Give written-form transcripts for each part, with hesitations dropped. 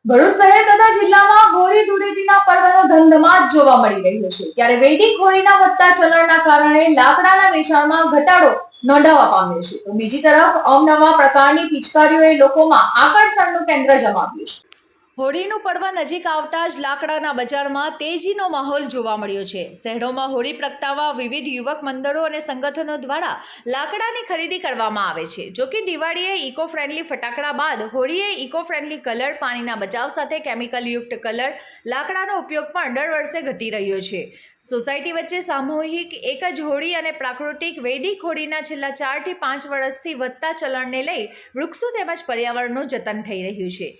ભરૂચ શહેર તથા જિલ્લામાં હોળી ધૂળેટીના પર્વનો ધમધમાટ જોવા મળી રહ્યો છે ત્યારે વૈદિક હોળીના વધતા ચલણના કારણે લાકડાના વેચાણમાં ઘટાડો નોંધાવા પામ્યો છે તો બીજી તરફ અવનવા પ્રકારની પિચકારીઓએ લોકોમાં આકર્ષણનું કેન્દ્ર જમાવ્યું છે। હોળીનું પર્વ નજીક આવતા જ લાકડાના બજારમાં તેજીનો માહોલ જોવા મળ્યો છે। શહેરોમાં હોળી પ્રગટાવવા વિવિધ યુવક મંડળો અને સંગઠનો દ્વારા લાકડાની ખરીદી કરવામાં આવે છે। જો કે દિવાળીએ ઇકો ફ્રેન્ડલી ફટાકડા બાદ હોળીએ ઇકો ફ્રેન્ડલી કલર, પાણીના બચાવ સાથે કેમિકલ યુક્ત કલર, લાકડાનો ઉપયોગ પણ દર વર્ષે ઘટી રહ્યો છે। સોસાયટી વચ્ચે સામૂહિક એક જ હોળી અને પ્રાકૃતિક વૈદિક હોળીના છેલ્લા 4 થી 5 વર્ષથી વધતા ચલણને લઈ વૃક્ષો તેમજ પર્યાવરણનું જતન થઈ રહ્યું છે।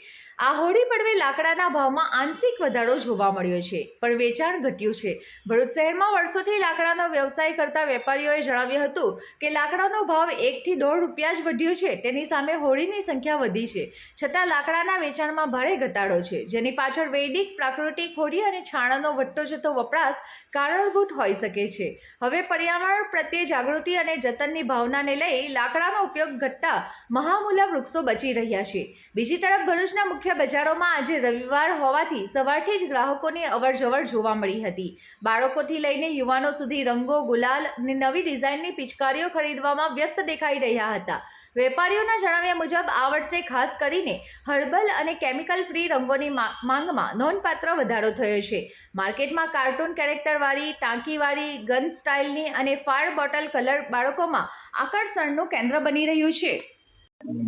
આ હોળી પર્વે લાકડાના ભાવમાં આંશિક વધારો જોવા મળ્યો છે પણ વેચાણ ઘટ્યું છે। ભરૂચ શહેરમાં વર્ષોથી લાકડાનો વ્યવસાય કરતા વેપારીઓએ જણાવ્યું હતું કે લાકડાનો ભાવ 1 થી 1.5 રૂપિયા જ વધ્યો છે। તેની સામે હોળીની સંખ્યા વધી છે છતાં લાકડાના વેચાણમાં ભારે ઘટાડો છે જેની પાછળ વૈદિક, પ્રાકૃતિક હોળી અને છાણાનો વધતો જતો વપરાશ કારણભૂત હોઈ શકે છે। હવે પર્યાવરણ પ્રત્યે જાગૃતિ અને જતનની ભાવનાને લઈ લાકડાનો ઉપયોગ ઘટતા મહામૂલા વૃક્ષો બચી રહ્યા છે। બીજી તરફ ભરૂચના મુખ્ય બજારોમાં આજે રવિવાર હોવાથી સવારથી જ ગ્રાહકોની અવરજવર જોવા મળી હતી। બાળકોથી લઈને યુવાનો સુધી રંગો, ગુલાલ અને નવી ડિઝાઇનની પિચકારીઓ ખરીદવામાં વ્યસ્ત દેખાઈ રહ્યા હતા। વેપારીઓના જણાવ્યા મુજબ આ વર્ષે ખાસ કરીને હર્બલ અને કેમિકલ ફ્રી રંગોની માંગમાં નોંધપાત્ર વધારો થયો છે। માર્કેટમાં કાર્ટૂન કેરેક્ટરવાળી, ટાંકીવાળી, ગન સ્ટાઇલની અને ફાયર બોટલ કલર બાળકોમાં આકર્ષણનું કેન્દ્ર બની રહ્યું છે।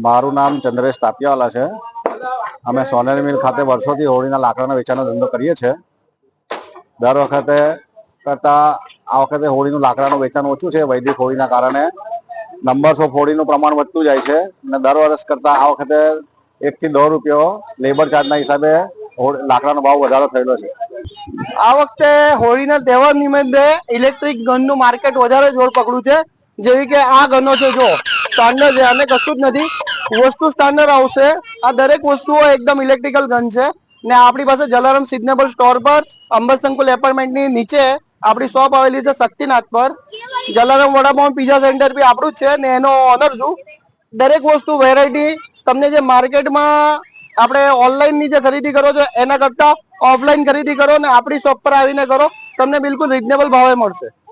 મારું નામ ચંદ્રેશ તાપિયાવાલા છે। અમે સોનેરી મિલ ખાતે વર્ષોથી હોળીના લાકડાના વેચાણનો ધંધો કરીએ છીએ। દર વખતે કરતા આ વખતે હોળીનું લાકડાનું વેચાણ ઓછું છે વૈદિક હોળીના કારણે। નંબર્સ ઓફ હોળીનું પ્રમાણ વધતું જાય છે અને દર વર્ષ કરતા આ વખતે 1 થી 1.5 રૂપિયો લેબર ચાર્જના હિસાબે લાકડાનો ભાવ વધારો થયેલો છે। આ વખતે હોળીના તહેવાર નિમિત્તે ઇલેક્ટ્રિક ગનનું માર્કેટ વધારે જોર પકડ્યું છે। જેવી કે આ ગનો છે, જો સ્ટાન્ડર્ડ છે અને કશું જ નથી, વસ્તુ સ્ટાન્ડર્ડ આવશે। આ દરેક વસ્તુઓ એકદમ ઇલેક્ટ્રિકલ ગન છે ને આપણી પાસે જલારામ સિઝનેબલ સ્ટોર પર અંબર સંકુલ એપાર્ટમેન્ટની નીચે આપણી શોપ આવેલી છે શક્તિનાથ પર। જલારામ વડાપાઉં પીઝા સેન્ટર બી આપણું જ છે ને એનો ઓનર છું। દરેક વસ્તુ વેરાયટી તમને જે માર્કેટમાં આપણે ઓનલાઈનની જે ખરીદી કરો છો એના કરતાં ઓફલાઈન ખરીદી કરો ને આપણી શોપ પર આવીને કરો, તમને બિલકુલ રિઝનેબલ ભાવે મળશે।